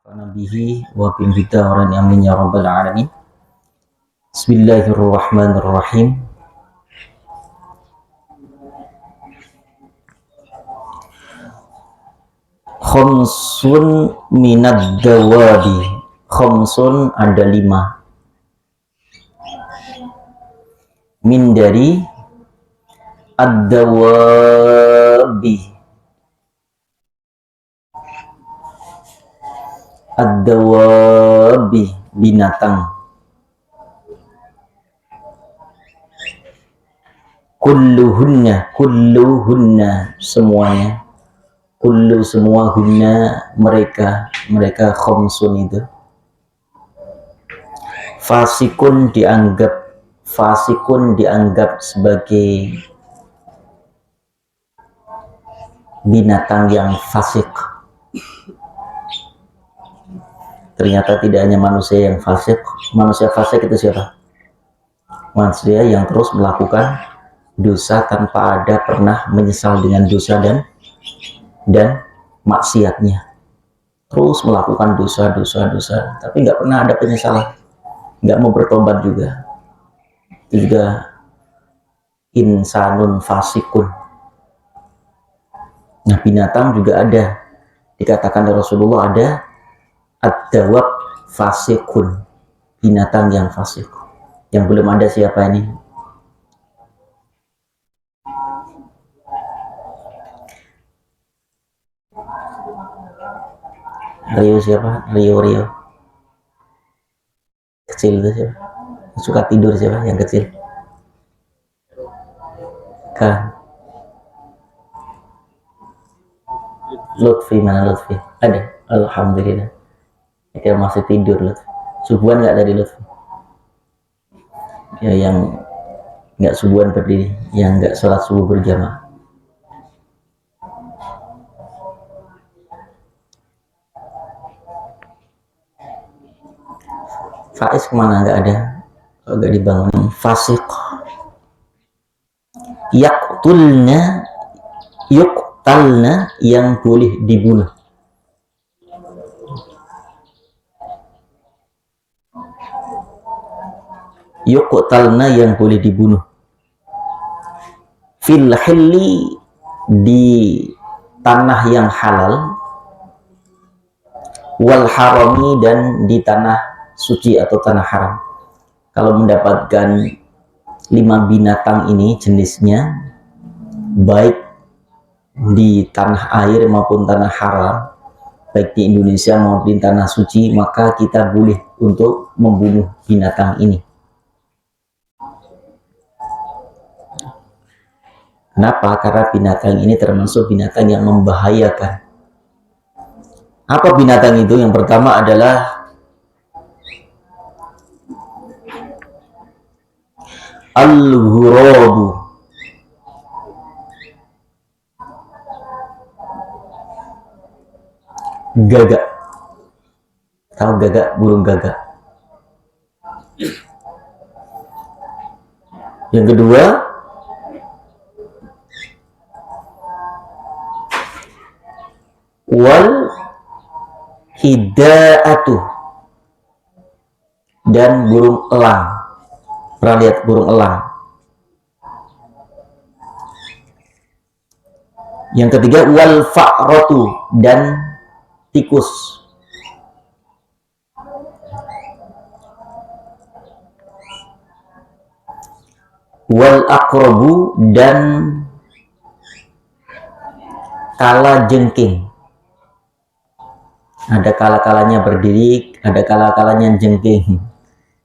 nabihi wa bimbita orang amin ya rabbal alamin. Bismillahirrahmanirrahim. Khamsun minad dawabi. Khamsun ada 5. Min dari ad-dawabi. Ad-dawabi binatang. Kulluhunna semuanya. Kullu semua, hunna mereka khamsun itu. Fasikun dianggap sebagai binatang yang fasik. Ternyata tidak hanya manusia yang fasik. Manusia fasik itu siapa? Manusia yang terus melakukan dosa tanpa ada pernah menyesal dengan dosa dan maksiatnya. Terus melakukan dosa, tapi nggak pernah ada penyesalan, nggak mau bertobat juga. Itu juga insanun fasikun. Nah, binatang juga ada, dikatakan oleh Rasulullah ada ad-dawab fasikun, binatang yang fasik. Yang belum ada siapa ini? Rio siapa? Rio kecil itu siapa? Suka tidur siapa yang kecil? Kan Lutfi, mana Lutfi? Ada, alhamdulillah. Dia masih tidur Lutfi. Subuhan nggak tadi Lutfi? Ya, yang nggak subuhan berdiri, yang nggak sholat subuh berjamaah. Faiz kemana? Nggak ada, nggak dibangun. Fasik. Yuktalna yang boleh dibunuh. Yuktalna yang boleh dibunuh. Fil hilli, di tanah yang halal. Wal harami, dan di tanah suci atau tanah haram. Kalau mendapatkan 5 binatang ini jenisnya, baik di tanah air maupun tanah haram, baik di Indonesia maupun di tanah suci, maka kita boleh untuk membunuh binatang ini. Kenapa? Karena binatang ini termasuk binatang yang membahayakan. Apa binatang itu? Yang pertama adalah al-ghurabu. Gagak. Tahu gagak? Burung gagak. Yang kedua wal hidaatu, dan burung elang. Pernah lihat burung elang? Yang ketiga wal fa'ratu, dan tikus. Wal aqrabu, dan kalajengking. Ada kala-kalanya berdiri, ada kala-kalanya jengking.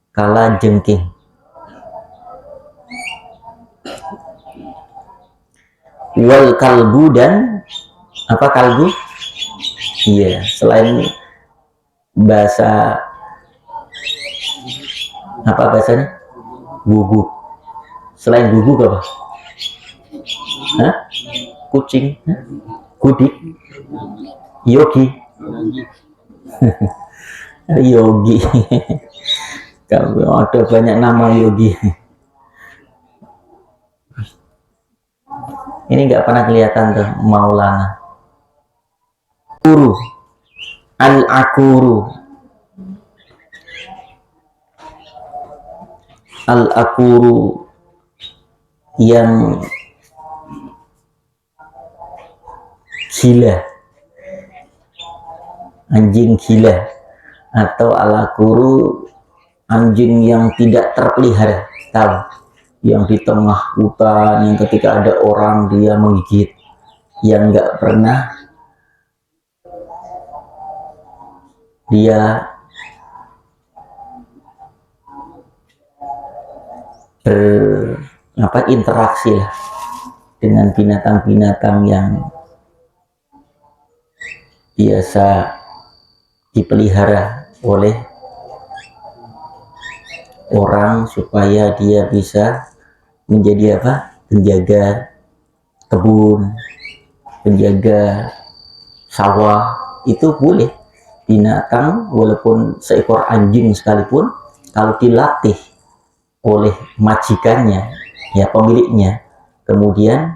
Kalajengking. Wal kalbu, dan apa kalbu? Iya, selain bahasa apa bahasanya? Guguk. Selain guguk apa? Hah? Kucing? Hah? Kudik? Yogi? Yogi. Kalau ada banyak nama Yogi. Ini nggak pernah kelihatan tuh Maulana. Guru Al-akuru. Al-akuru yang gila, anjing gila, atau al-akuru anjing yang tidak terpelihara, tahu, yang di tengah hutan, yang ketika ada orang dia menggigit, yang nggak pernah dia interaksi lah dengan binatang-binatang yang biasa dipelihara oleh orang supaya dia bisa menjadi penjaga kebun, penjaga sawah. Itu boleh. Binatang walaupun seekor anjing sekalipun, kalau dilatih oleh majikannya, ya pemiliknya, kemudian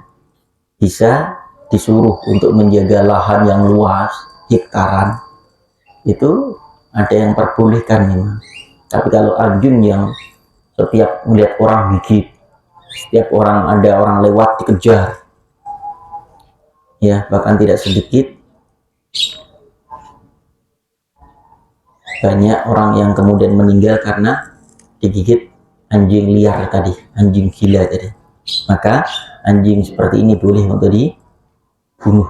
bisa disuruh untuk menjaga lahan yang luas, hektaran, itu ada yang perbolehkan memang. Tapi kalau anjing yang setiap melihat orang gigit, setiap ada orang lewat dikejar, ya bahkan tidak sedikit banyak orang yang kemudian meninggal karena digigit anjing liar tadi, anjing gila tadi. Maka anjing seperti ini boleh untuk dibunuh.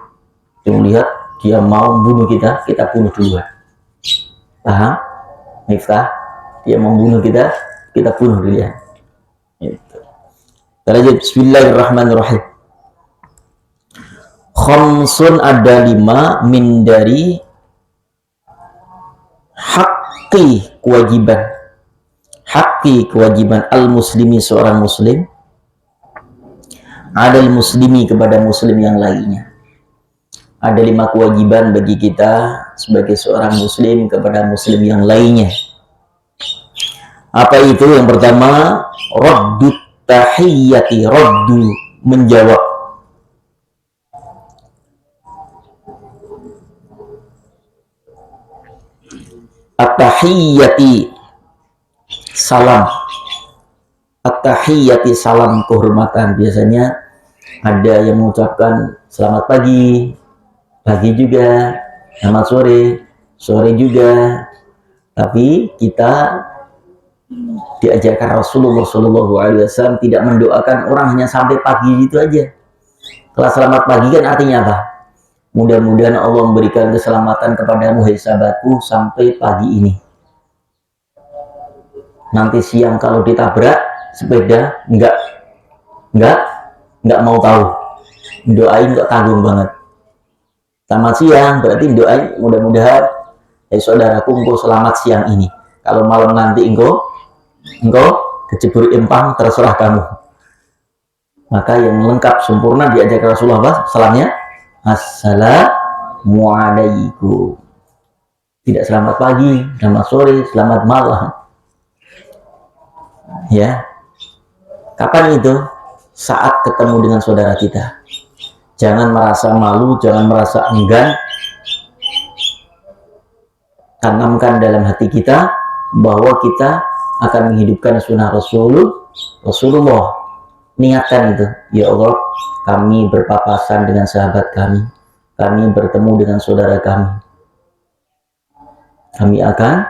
Cuma lihat dia mau bunuh kita, kita bunuh duluan. Paham? Miftah? Dia mau bunuh kita, kita bunuh duluan. Gitu. Lanjut, bismillahirrahmanirrahim. Khamsun, ada 5 min dari haqqi, kewajiban. Haqqi, kewajiban al-muslimi, seorang muslim, adal muslimi, kepada muslim yang lainnya. Ada 5 kewajiban bagi kita sebagai seorang muslim kepada muslim yang lainnya. Apa itu? Yang pertama, raddu tahiyyati, raddu, menjawab. At-tahiyyati, salam. At-tahiyyati, salam kehormatan. Biasanya ada yang mengucapkan selamat pagi, pagi juga, selamat sore, sore juga. Tapi kita diajarkan Rasulullah SAW tidak mendoakan orang hanya sampai pagi itu aja. Kalau selamat pagi kan artinya apa? Mudah-mudahan Allah memberikan keselamatan kepadamu, hai sahabatku, sampai pagi ini. Nanti siang kalau ditabrak sepeda, enggak mau tahu. Doain kok tanggung banget. Selamat siang berarti doain mudah-mudahan, hai saudaraku, engkau selamat siang ini. Kalau malam nanti engkau kecebur empang, terserah kamu. Maka yang lengkap sempurna diajak Rasulullah salamnya assalamualaikum. Tidak selamat pagi, selamat sore, selamat malam. Ya. Kapan itu? Saat ketemu dengan saudara kita. Jangan merasa malu, jangan merasa enggan. Tanamkan dalam hati kita bahwa kita akan menghidupkan sunnah Rasulullah. Niatkan itu. Ya Allah, kami berpapasan dengan sahabat kami. Kami bertemu dengan saudara kami. Kami akan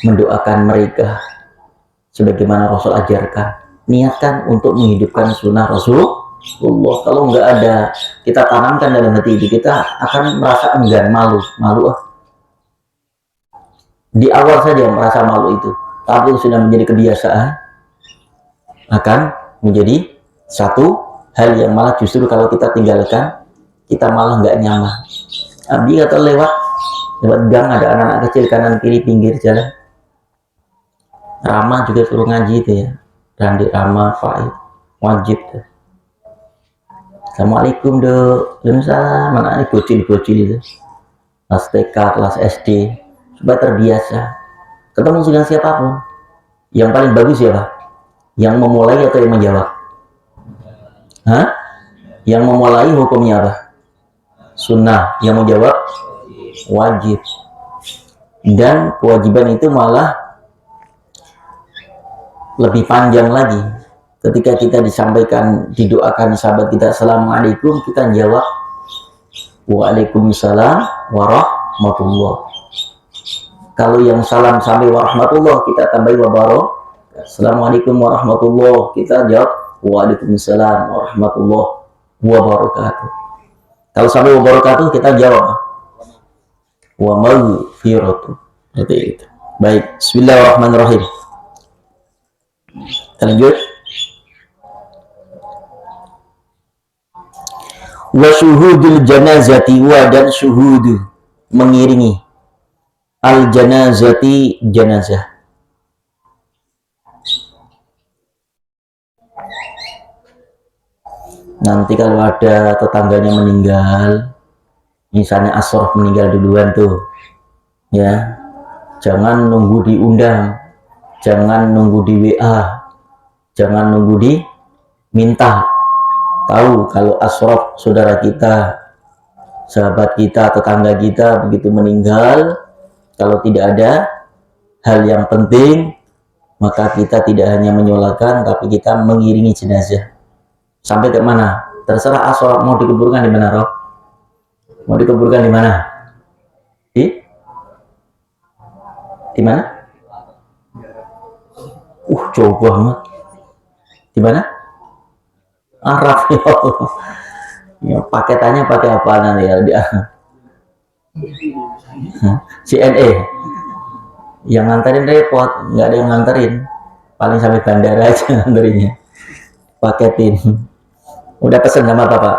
mendoakan mereka sebagaimana Rasul ajarkan. Niatkan untuk menghidupkan sunnah Rasulullah. Kalau nggak ada, kita tanamkan dalam hati kita, akan merasa enggan, malu. Di awal saja merasa malu itu, tapi sudah menjadi kebiasaan, akan menjadi satu hal yang malah justru kalau kita tinggalkan, kita malah nggak nyaman. Abi kata lewat gang ada anak-anak kecil kanan kiri pinggir jalan. Rama juga suruh ngaji itu ya, dan di Rama Faid wajib tuh. Assalamualaikum dok, waalaikumsalam. Anak bocil itu, kelas TK, kelas SD, supaya terbiasa ketemu dengan siapapun. Yang paling bagus siapa? Yang memulai atau yang menjawab? Hah? Yang memulai hukumnya apa? Sunnah. Yang menjawab wajib. Dan kewajiban itu malah lebih panjang lagi. Ketika kita disampaikan, didoakan sahabat kita assalamualaikum, kita jawab waalaikumsalam warahmatullah. Kalau yang salam sampai warahmatullah, kita tambahi wabarakatuh. Assalamualaikum warahmatullah, kita jawab waalaikumsalam warahmatullah wabarakatuh. Kalau sampai wabarakatuh, kita jawab wa maghfiratu. Itu. Baik, bismillahirrahmanirrahim. Kita lanjut. Wa syuhudul janazati, wa dan syuhudu mengiringi al janazati jenazah. Nanti kalau ada tetangganya meninggal, misalnya asrof meninggal duluan tuh, ya, jangan nunggu diundang, jangan nunggu di WA, jangan nunggu diminta. Tahu kalau asrof saudara kita, sahabat kita, tetangga kita begitu meninggal, kalau tidak ada hal yang penting, maka kita tidak hanya menyolatkan, tapi kita mengiringi jenazah sampai ke mana? Terserah asrof mau dikuburkan di mana, Rob? Mau dikuburkan di mana? Di mana? Jauh banget. Di mana? Arab ya Allah. Ya, paketannya pakai apa nanti ya? CNE. Yang nganterin repot, nggak ada yang nganterin. Paling sampai bandara aja nganterinnya. Paketin. Udah pesen sama Bapak?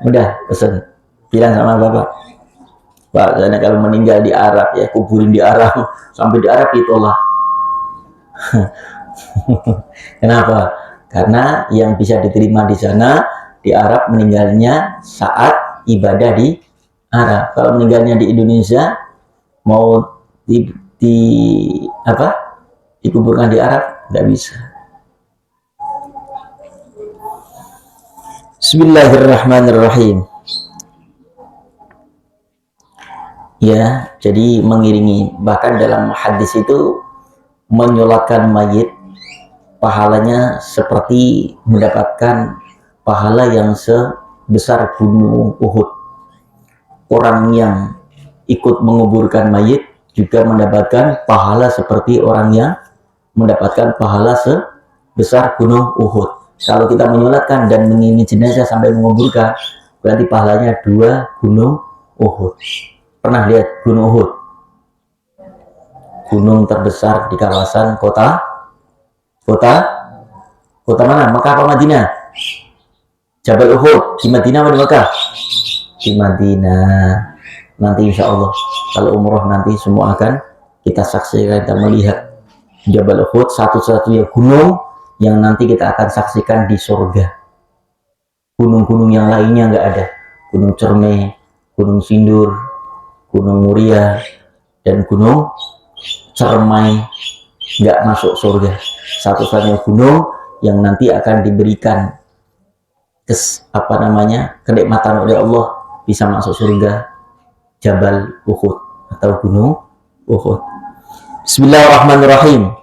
Udah pesen. Bilang sama Bapak, Pak, karena kalau meninggal di Arab ya, kuburin di Arab, sampai di Arab ditolak. Kenapa? Karena yang bisa diterima di sana, di Arab meninggalnya saat ibadah di Arab. Kalau meninggalnya di Indonesia, mau dikuburkan di Arab, nggak bisa. Bismillahirrahmanirrahim. Ya, jadi mengiringi, bahkan dalam hadis itu menyolatkan mayit pahalanya seperti mendapatkan pahala yang sebesar gunung Uhud. Orang yang ikut menguburkan mayit juga mendapatkan pahala seperti orang yang mendapatkan pahala sebesar gunung Uhud. Kalau kita menyolatkan dan mengiringi jenazah sampai menguburkan, berarti pahalanya 2 gunung Uhud. Pernah lihat gunung Uhud? Gunung terbesar di kawasan kota mana? Mekah apa Madinah? Jabal Uhud di Madinah atau di Mekah? Di Madinah. Nanti insya Allah kalau umroh nanti semua akan kita saksikan, kita melihat Jabal Uhud, satu-satunya gunung yang nanti kita akan saksikan di surga. Gunung-gunung yang lainnya nggak ada. Gunung Cermai, Gunung Sindur, Gunung Muria, dan Gunung Cermai nggak masuk surga. Satu-satunya gunung yang nanti akan diberikan kenikmatan oleh Allah bisa masuk surga, Jabal Uhud atau Gunung Uhud. Bismillahirrahmanirrahim.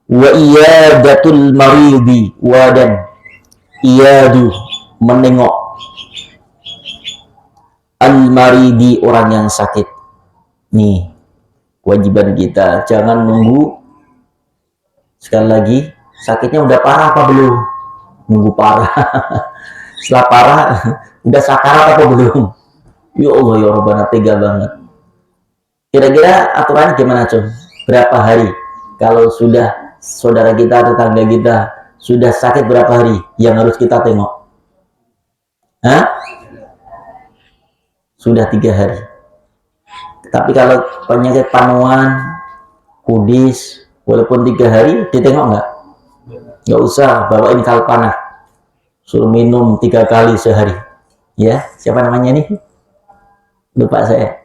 Wa iyadatul maridi, wa dan iyadu menengok al-maridi orang yang sakit. Nih kewajiban kita, jangan nunggu. Sekali lagi, sakitnya udah parah apa belum? Nunggu parah. Setelah parah udah sakarat apa belum? Ya Allah ya Rabbana, tega banget. Kira-kira aturannya gimana, Cung? Berapa hari? Kalau sudah saudara kita, tetangga kita sudah sakit, berapa hari yang harus kita tengok? Sudah 3 hari. Tapi kalau penyakit panuan, kudis, walaupun 3 hari ditengok nggak usah bawain kalpana, suruh minum 3 kali sehari. Ya, siapa namanya nih? Lupa saya.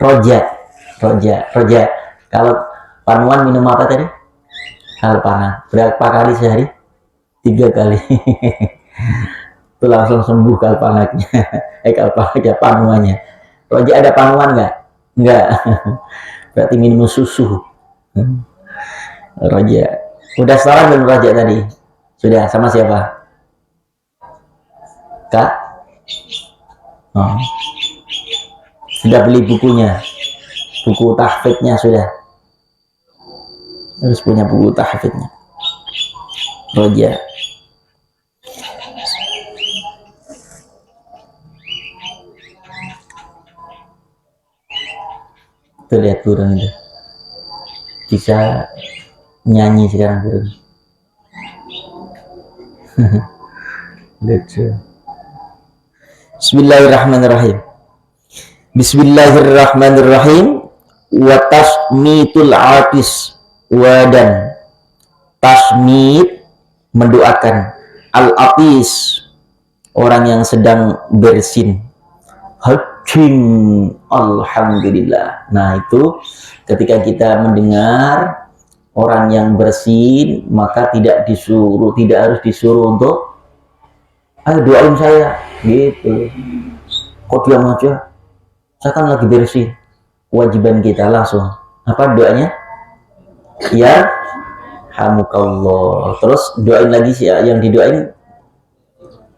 Roja. Kalau panuan minum apa tadi? Kalpana. Berapa kali sehari? 3 kali. Itu langsung sembuh kalpananya. Kalpananya, panuannya. Roja ada panggilan nggak? Nggak. Berarti minum susu. Roja. Udah salam belum Roja tadi? Sudah, sama siapa? Kak? Oh. Sudah beli bukunya? Buku tahfidnya sudah? Harus punya buku tahfidnya. Roja. Tuh lihat burung itu. Bisa nyanyi sekarang burung. Lucu. Bismillahirrahmanirrahim. Bismillahirrahmanirrahim. Wa tasmitul atis. Dan tasmit mendoakan al-atis orang yang sedang bersin. Hacim, alhamdulillah. Nah itu ketika kita mendengar orang yang bersin, maka tidak harus disuruh untuk ayo doain saya gitu. Kok diam aja, saya kan lagi bersih. Kewajiban kita langsung apa doanya? Ya hamukallah. Terus doain lagi sih yang didoain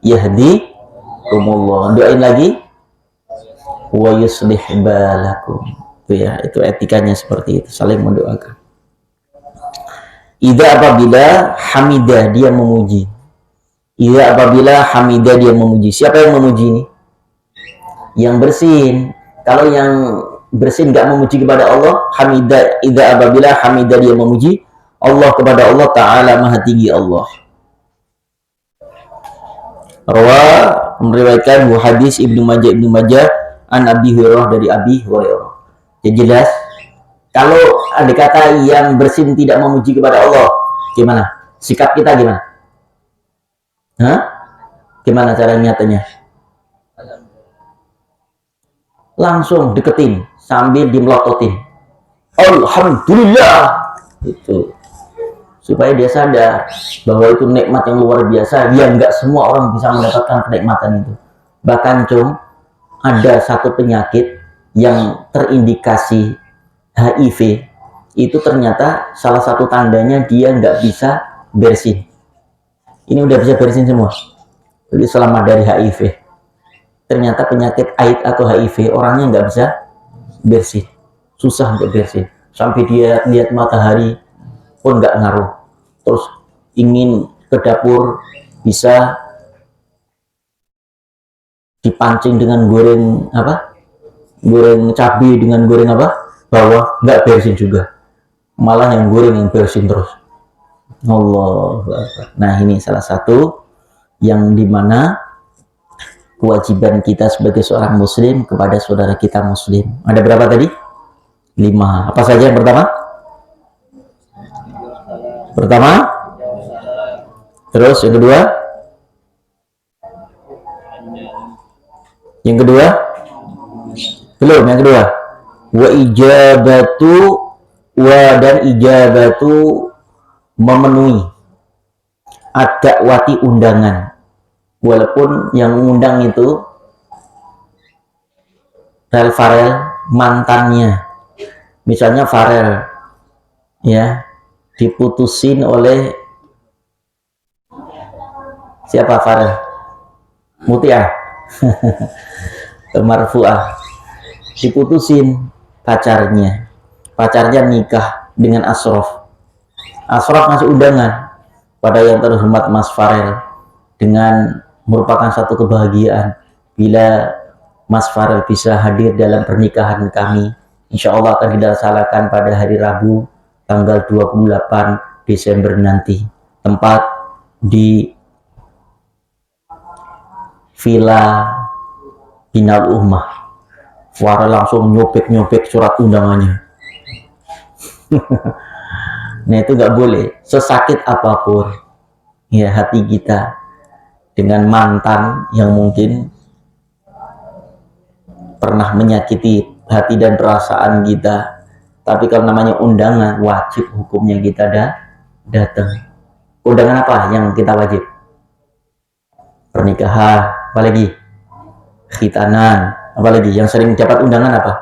yahdikumullah. Doain lagi wa yuslih balakum. Itu ya, itu etikanya seperti itu, saling mendoakan. Idza apabila hamidah dia memuji. Idza apabila hamidah dia memuji. Siapa yang memuji ini? Yang bersin. Kalau yang bersin nggak memuji kepada Allah, hamidah. Idza apabila hamidah dia memuji Allah kepada Allah Ta'ala Maha Tinggi Allah. Meriwayatkan hadis Ibnu Majah an Abi Hurairah dari Abi Hurairah. Ya jelas, kalau ada kata yang bersin tidak memuji kepada Allah, gimana? Sikap kita gimana? Hah? Gimana cara nyatanya? Langsung deketin sambil dimelototin. Alhamdulillah. Itu supaya dia sadar bahwa itu nikmat yang luar biasa. Dia nggak semua orang bisa mendapatkan kenikmatan itu. Bahkan ada satu penyakit yang terindikasi HIV itu ternyata salah satu tandanya dia nggak bisa bersin. Ini udah bisa bersin semua, jadi selamat dari HIV. Ternyata penyakit AIDS atau HIV orangnya nggak bisa bersin, susah untuk bersin. Sampai dia lihat matahari pun nggak ngaruh. Terus ingin ke dapur bisa dipancing dengan goreng apa? Goreng cabai dengan goreng apa? Bawang, nggak bersin juga. Malah yang goreng yang bersin terus. Allah. Nah ini salah satu yang dimana kewajiban kita sebagai seorang muslim kepada saudara kita muslim. Ada berapa tadi? 5. Apa saja yang pertama? Terus yang kedua? Belum, yang kedua. Dan ijabatu memenuhi ad-da'wati undangan. Walaupun yang mengundang itu Farel mantannya. Misalnya Farel ya diputusin oleh siapa? Farel Mutiah Marfuah, diputusin pacarnya nikah dengan Ashraf ngasih undangan pada yang terhormat Mas Farel dengan merupakan satu kebahagiaan bila Mas Farel bisa hadir dalam pernikahan kami. Insya Allah akan dilaksanakan pada hari Rabu tanggal 28 Desember nanti. Tempat di Villa Binal Ummah. Farel langsung nyobek surat undangannya. Nah itu nggak boleh. Sesakit apapun ya hati kita dengan mantan yang mungkin pernah menyakiti hati dan perasaan kita, tapi kalau namanya undangan wajib hukumnya kita datang. Undangan apa yang kita wajib? Pernikahan, apalagi khitanan, Apalagi yang sering dapat undangan apa?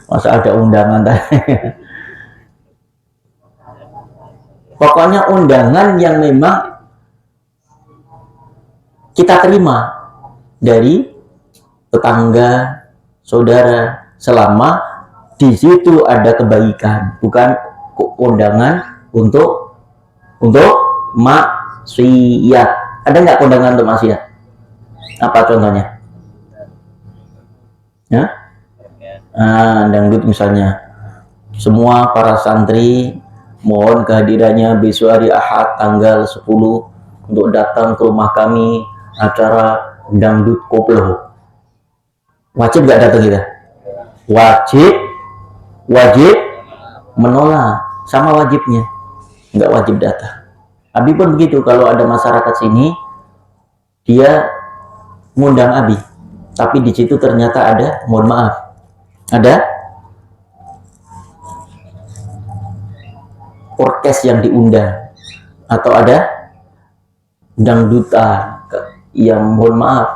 Masa ada undangan pokoknya undangan yang memang kita terima dari tetangga, saudara, selama di situ ada kebaikan, bukan undangan untuk maksiat. Ada nggak undangan untuk maksiat? Apa contohnya? Ya? Dangdut misalnya. Semua para santri mohon kehadirannya besok hari Ahad tanggal 10 untuk datang ke rumah kami acara dangdut koplo. Wajib nggak datang kita? Wajib menolak, sama wajibnya nggak wajib datang. Abi pun begitu, kalau ada masyarakat sini dia ngundang Abi, tapi di situ ternyata ada, mohon maaf, ada orkes yang diundang atau ada dangdutan yang mohon maaf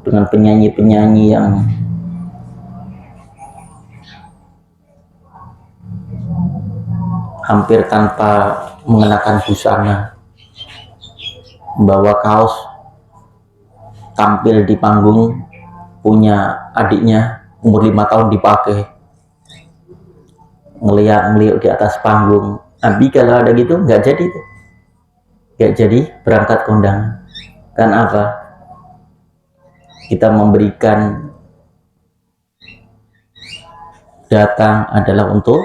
dengan penyanyi-penyanyi yang hampir tanpa mengenakan busana, membawa kaos, tampil di panggung, punya adiknya umur 5 tahun dipakai, ngeliat di atas panggung. Abi kalau ada gitu nggak jadi berangkat kondangan. Kan apa? Kita memberikan datang adalah untuk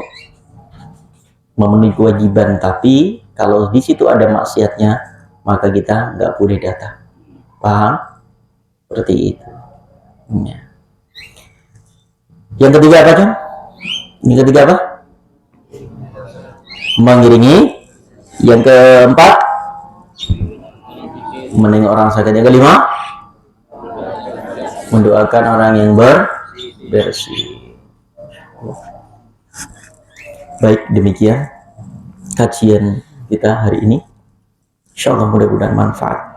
memenuhi kewajiban, tapi kalau di situ ada maksiatnya maka kita nggak boleh datang. Paham? Seperti itu. Ya. Yang ketiga apa, John? Yang ketiga apa? Mengiringi. Yang keempat, menengok orang sakit. Yang kelima, mendoakan orang yang bersih. Baik, demikian kajian kita hari ini. Insyaallah mudah-mudahan manfaat.